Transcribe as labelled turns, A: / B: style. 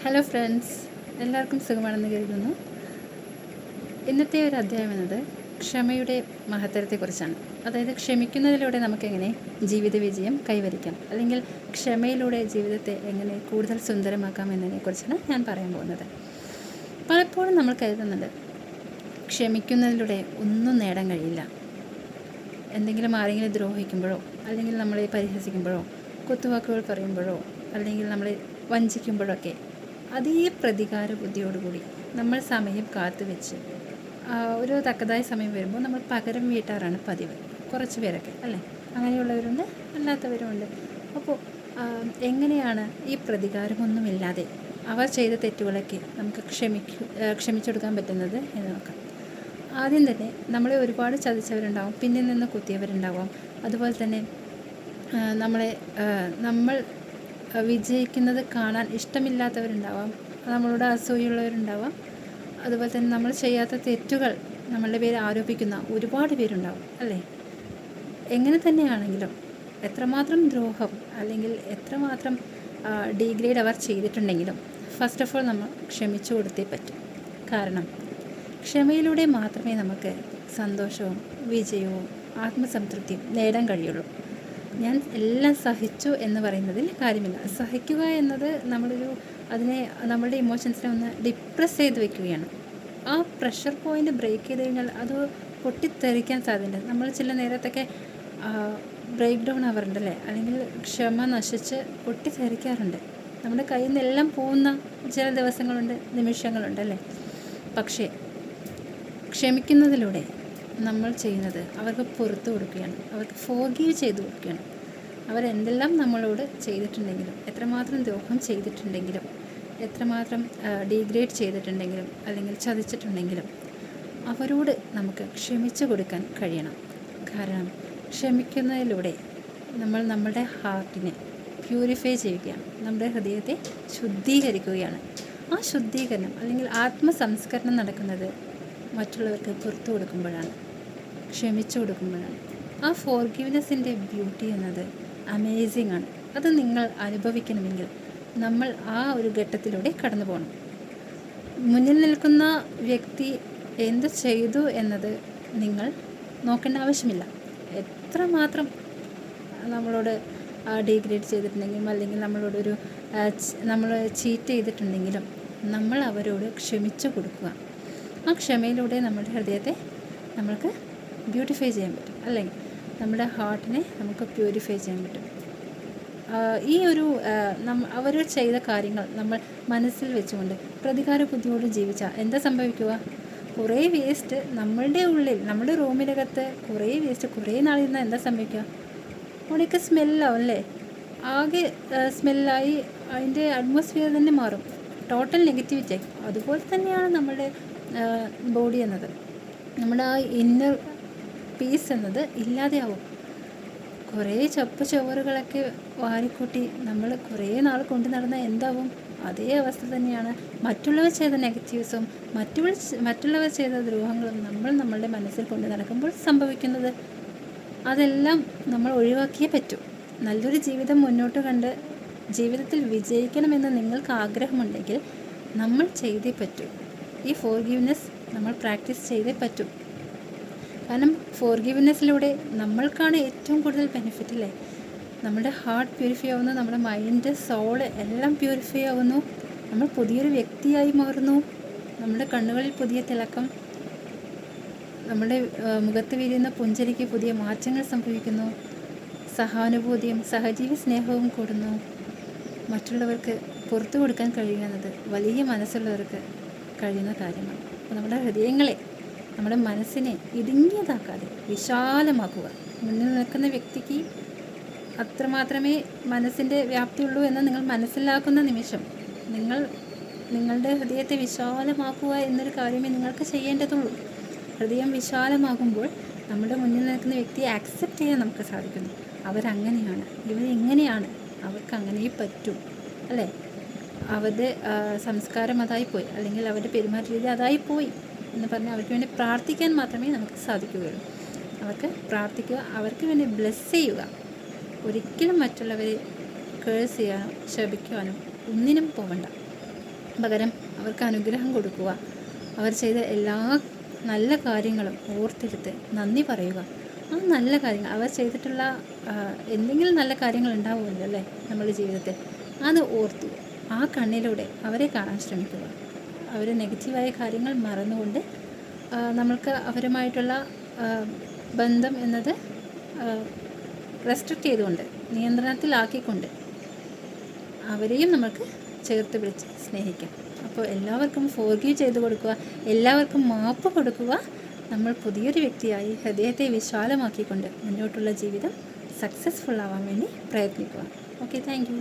A: Hello friends, എല്ലാവർക്കും സുഖമാണെന്ന് കരുതുന്നു. ഇന്നത്തെ ഒരു അധ്യായം എന്നത് ക്ഷമയുടെ മഹത്തരത്തെക്കുറിച്ചാണ്. അതായത് ക്ഷമിക്കുന്നതിലൂടെ നമുക്കെങ്ങനെ ജീവിത വിജയം കൈവരിക്കാം, അല്ലെങ്കിൽ ക്ഷമയിലൂടെ ജീവിതത്തെ എങ്ങനെ കൂടുതൽ സുന്ദരമാക്കാം എന്നതിനെക്കുറിച്ചാണ് ഞാൻ പറയാൻ പോകുന്നത്. പലപ്പോഴും നമ്മൾ കരുതുന്നുണ്ട് ക്ഷമിക്കുന്നതിലൂടെ ഒന്നും നേടാൻ കഴിയില്ല. എന്തെങ്കിലും ആരെങ്കിലും ദ്രോഹിക്കുമ്പോഴോ, അല്ലെങ്കിൽ നമ്മളെ പരിഹസിക്കുമ്പോഴോ, കുത്തുവാക്കുകൾ പറയുമ്പോഴോ, അല്ലെങ്കിൽ നമ്മളെ വഞ്ചിക്കുമ്പോഴൊക്കെ അതേ പ്രതികാര ബുദ്ധിയോടുകൂടി നമ്മൾ സമയം കാത്തു വെച്ച് ഒരു തക്കതായ സമയം വരുമ്പോൾ നമ്മൾ പകരം വീട്ടാറാണ് പതിവ്. കുറച്ച് പേരൊക്കെ അല്ലേ, അങ്ങനെയുള്ളവരുണ്ട്, അല്ലാത്തവരുമുണ്ട്. അപ്പോൾ എങ്ങനെയാണ് ഈ പ്രതികാരമൊന്നുമില്ലാതെ അവർ ചെയ്ത തെറ്റുകളൊക്കെ നമുക്ക് ക്ഷമിച്ചെടുക്കാൻ പറ്റുന്നത് എന്ന് നോക്കാം. ആദ്യം തന്നെ നമ്മളെ ഒരുപാട് ചതിച്ചവരുണ്ടാവും, പിന്നിൽ നിന്ന് കുത്തിയവരുണ്ടാവാം. അതുപോലെ തന്നെ നമ്മൾ വിജയിക്കുന്നത് കാണാൻ ഇഷ്ടമില്ലാത്തവരുണ്ടാവാം, നമ്മളോട് അസൂയുള്ളവരുണ്ടാവാം. അതുപോലെ തന്നെ നമ്മൾ ചെയ്യാത്ത തെറ്റുകൾ നമ്മളുടെ പേര് ആരോപിക്കുന്ന ഒരുപാട് പേരുണ്ടാവും അല്ലേ. എങ്ങനെ തന്നെയാണെങ്കിലും എത്രമാത്രം ദ്രോഹം അല്ലെങ്കിൽ എത്രമാത്രം ഡീഗ്രേഡ് അവർ ചെയ്തിട്ടുണ്ടെങ്കിലും ഫസ്റ്റ് ഓഫ് ഓൾ നമ്മൾ ക്ഷമിച്ചു കൊടുത്തേ പറ്റും. കാരണം ക്ഷമയിലൂടെ മാത്രമേ നമുക്ക് സന്തോഷവും വിജയവും ആത്മസംതൃപ്തിയും നേടാൻ കഴിയുള്ളൂ. ഞാൻ എല്ലാം സഹിച്ചു എന്ന് പറയുന്നതിൽ കാര്യമില്ല. സഹിക്കുക എന്നത് നമ്മളുടെ ഇമോഷൻസിനെ ഒന്ന് ഡിപ്രസ് ചെയ്ത് വെക്കുകയാണ്. ആ പ്രഷർ പോയിൻ്റ് ബ്രേക്ക് ചെയ്ത് കഴിഞ്ഞാൽ അത് പൊട്ടിത്തെറിക്കാൻ സാധ്യതയുണ്ട്. നമ്മൾ ചില നേരത്തൊക്കെ ബ്രേക്ക് ഡൗൺ ആവാറുണ്ടല്ലേ, അല്ലെങ്കിൽ ക്ഷമ നശിച്ച് പൊട്ടിത്തെറിക്കാറുണ്ട്. നമ്മുടെ കയ്യിൽ നിന്നെല്ലാം പോകുന്ന ചില ദിവസങ്ങളുണ്ട്, നിമിഷങ്ങളുണ്ടല്ലേ. പക്ഷേ ക്ഷമിക്കുന്നതിലൂടെ നമ്മൾ ചെയ്യുന്നത് അവർക്ക് പുറത്തു കൊടുക്കുകയാണ്, അവർക്ക് ഫോർഗീവ് ചെയ്തു കൊടുക്കുകയാണ്. അവരെന്തെല്ലാം നമ്മളോട് ചെയ്തിട്ടുണ്ടെങ്കിലും, എത്രമാത്രം ദ്രോഹം ചെയ്തിട്ടുണ്ടെങ്കിലും, എത്രമാത്രം ഡീഗ്രേഡ് ചെയ്തിട്ടുണ്ടെങ്കിലും അല്ലെങ്കിൽ ചതിച്ചിട്ടുണ്ടെങ്കിലും അവരോട് നമുക്ക് ക്ഷമിച്ചു കൊടുക്കാൻ കഴിയണം. കാരണം ക്ഷമിക്കുന്നതിലൂടെ നമ്മൾ നമ്മുടെ ഹാർട്ടിനെ പ്യൂരിഫൈ ചെയ്യുകയാണ്, നമ്മുടെ ഹൃദയത്തെ ശുദ്ധീകരിക്കുകയാണ്. ആ ശുദ്ധീകരണം അല്ലെങ്കിൽ ആത്മസംസ്കരണം നടക്കുന്നത് മറ്റുള്ളവർക്ക് പുറത്തു കൊടുക്കുമ്പോഴാണ്, ക്ഷമിച്ചു കൊടുക്കുമ്പോഴാണ്. ആ ഫോർഗീവ്നെസ്സിൻ്റെ ബ്യൂട്ടി എന്നത് അമേസിംഗ് ആണ്. അത് നിങ്ങൾ അനുഭവിക്കണമെങ്കിൽ നമ്മൾ ആ ഒരു ഘട്ടത്തിലൂടെ കടന്നു പോകണം. മുന്നിൽ നിൽക്കുന്ന വ്യക്തി എന്ത് ചെയ്തു എന്നത് നിങ്ങൾ നോക്കേണ്ട ആവശ്യമില്ല. എത്രമാത്രം നമ്മളോട് ഡീഗ്രേഡ് ചെയ്തിട്ടുണ്ടെങ്കിലും, അല്ലെങ്കിൽ നമ്മൾ ചീറ്റ് ചെയ്തിട്ടുണ്ടെങ്കിലും നമ്മൾ അവരോട് ക്ഷമിച്ചു കൊടുക്കുക. ആ ക്ഷമയിലൂടെ നമ്മുടെ ഹൃദയത്തെ നമ്മൾക്ക് ബ്യൂട്ടിഫൈ ചെയ്യാൻ പറ്റും, അല്ലെങ്കിൽ നമ്മുടെ ഹാർട്ടിനെ നമുക്ക് പ്യൂരിഫൈ ചെയ്യാൻ പറ്റും. ഈ ഒരു അവർ ചെയ്ത കാര്യങ്ങൾ നമ്മൾ മനസ്സിൽ വെച്ചുകൊണ്ട് പ്രതികാര ബുദ്ധിയോട് ജീവിച്ചാൽ എന്താ സംഭവിക്കുക? കുറേ വേസ്റ്റ് നമ്മളുടെ ഉള്ളിൽ, നമ്മുടെ റൂമിനകത്ത് കുറേ വേസ്റ്റ് കുറേ നാളിരുന്നാൽ എന്താ സംഭവിക്കുക? അവിടെയൊക്കെ സ്മെല്ലാവും അല്ലേ. ആകെ സ്മെല്ലായി അതിൻ്റെ അറ്റ്മോസ്ഫിയർ തന്നെ മാറും, ടോട്ടൽ നെഗറ്റിവിറ്റി ആയി. അതുപോലെ തന്നെയാണ് നമ്മുടെ ബോഡി എന്നത്, നമ്മുടെ ആ ഇന്നർ പീസ് എന്നത് ഇല്ലാതെയാവും. കുറേ ചപ്പ് ചവറുകളൊക്കെ വാരിക്കൂട്ടി നമ്മൾ കുറേ നാൾ കൊണ്ടു നടന്നാൽ എന്താവും? അതേ അവസ്ഥ തന്നെയാണ്. മറ്റുള്ളവർ ചെയ്ത നെഗറ്റീവ്സും മറ്റുള്ളവർ ചെയ്ത ദ്രോഹങ്ങളും നമ്മളുടെ മനസ്സിൽ കൊണ്ട് നടക്കുമ്പോൾ സംഭവിക്കുന്നത്. അതെല്ലാം നമ്മൾ ഒഴിവാക്കിയേ പറ്റൂ. നല്ലൊരു ജീവിതം മുന്നോട്ട് കണ്ട് ജീവിതത്തിൽ വിജയിക്കണമെന്ന് നിങ്ങൾക്ക് ആഗ്രഹമുണ്ടെങ്കിൽ നമ്മൾ ചെയ്തേ പറ്റൂ. ഈ ഫോർഗീവ്നെസ് നമ്മൾ പ്രാക്ടീസ് ചെയ്തേ പറ്റൂ. കാരണം ഫോർഗീവ്നെസ്സിലൂടെ നമ്മൾക്കാണ് ഏറ്റവും കൂടുതൽ ബെനിഫിറ്റ് അല്ലേ. നമ്മുടെ ഹാർട്ട് പ്യൂരിഫൈ ആവുന്നു, നമ്മുടെ മൈൻഡ്, സോള് എല്ലാം പ്യൂരിഫൈ ആവുന്നു. നമ്മൾ പുതിയൊരു വ്യക്തിയായി മാറുന്നു. നമ്മുടെ കണ്ണുകളിൽ പുതിയ തിളക്കം, നമ്മുടെ മുഖത്ത് വിരിയുന്ന പുഞ്ചിരിക്ക് പുതിയ മാറ്റങ്ങൾ സംഭവിക്കുന്നു. സഹാനുഭൂതിയും സഹജീവി സ്നേഹവും കൂടുന്നു. മറ്റുള്ളവർക്ക് പുറത്തു കൊടുക്കാൻ കഴിയുന്നത് വലിയ മനസ്സുള്ളവർക്ക് കഴിയുന്ന കാര്യമാണ്. അപ്പോൾ നമ്മുടെ ഹൃദയങ്ങളെ, നമ്മുടെ മനസ്സിനെ ഇടുങ്ങിയതാക്കാതെ വിശാലമാക്കുക. മുന്നിൽ നിൽക്കുന്ന വ്യക്തിക്ക് അത്രമാത്രമേ മനസ്സിൻ്റെ വ്യാപ്തിയുള്ളൂ എന്ന് നിങ്ങൾ മനസ്സിലാക്കുന്ന നിമിഷം നിങ്ങളുടെ ഹൃദയത്തെ വിശാലമാക്കുക എന്നൊരു കാര്യമേ നിങ്ങൾക്ക് ചെയ്യേണ്ടതുള്ളൂ. ഹൃദയം വിശാലമാകുമ്പോൾ നമ്മുടെ മുന്നിൽ നിൽക്കുന്ന വ്യക്തിയെ ആക്സെപ്റ്റ് ചെയ്യാൻ നമുക്ക് സാധിക്കുന്നു. അവരങ്ങനെയാണ്, ഇവരെങ്ങനെയാണ്, അവർക്ക് അങ്ങനെ പറ്റൂ അല്ലേ. അവരുടെ സംസ്കാരം അതായിപ്പോയി, അല്ലെങ്കിൽ അവരുടെ പെരുമാറ്റ രീതി അതായിപ്പോയി എന്ന് പറഞ്ഞാൽ അവർക്ക് വേണ്ടി പ്രാർത്ഥിക്കാൻ മാത്രമേ നമുക്ക് സാധിക്കുകയുള്ളൂ. അവർക്ക് പ്രാർത്ഥിക്കുക, അവർക്ക് വേണ്ടി ബ്ലെസ് ചെയ്യുക. ഒരിക്കലും മറ്റുള്ളവരെ കേഴ്സ് ചെയ്യാനോ ശപിക്കുവാനോ ഒന്നിനും പോകണ്ട. പകരം അവർക്ക് അനുഗ്രഹം കൊടുക്കുക. അവർ ചെയ്ത എല്ലാ നല്ല കാര്യങ്ങളും ഓർത്തെടുത്ത് നന്ദി പറയുക. ആ നല്ല കാര്യങ്ങൾ അവർ ചെയ്തിട്ടുള്ള എന്തെങ്കിലും നല്ല കാര്യങ്ങൾ ഉണ്ടാവുമല്ലോ അല്ലേ നമ്മുടെ ജീവിതത്തിൽ, അത് ഓർത്തു ആ കണ്ണിലൂടെ അവരെ കാണാൻ ശ്രമിക്കുക. അവർ നെഗറ്റീവായ കാര്യങ്ങൾ മറന്നുകൊണ്ട് നമ്മൾക്ക് അവരുമായിട്ടുള്ള ബന്ധം എന്നത് റെസ്ട്രിക്റ്റ് ചെയ്തുകൊണ്ട്, നിയന്ത്രണത്തിലാക്കിക്കൊണ്ട് അവരെയും നമുക്ക് ചേർത്ത് പിടിച്ച് സ്നേഹിക്കാം. അപ്പോൾ എല്ലാവർക്കും ഫോർഗീവ് ചെയ്ത് കൊടുക്കുക, എല്ലാവർക്കും മാപ്പ് കൊടുക്കുക. നമ്മൾ പുതിയൊരു വ്യക്തിയായി ഹൃദയത്തെ വിശാലമാക്കിക്കൊണ്ട് മുന്നോട്ടുള്ള ജീവിതം സക്സസ്ഫുൾ ആവാൻ വേണ്ടി പ്രയത്നിക്കുക. Okay, thank you.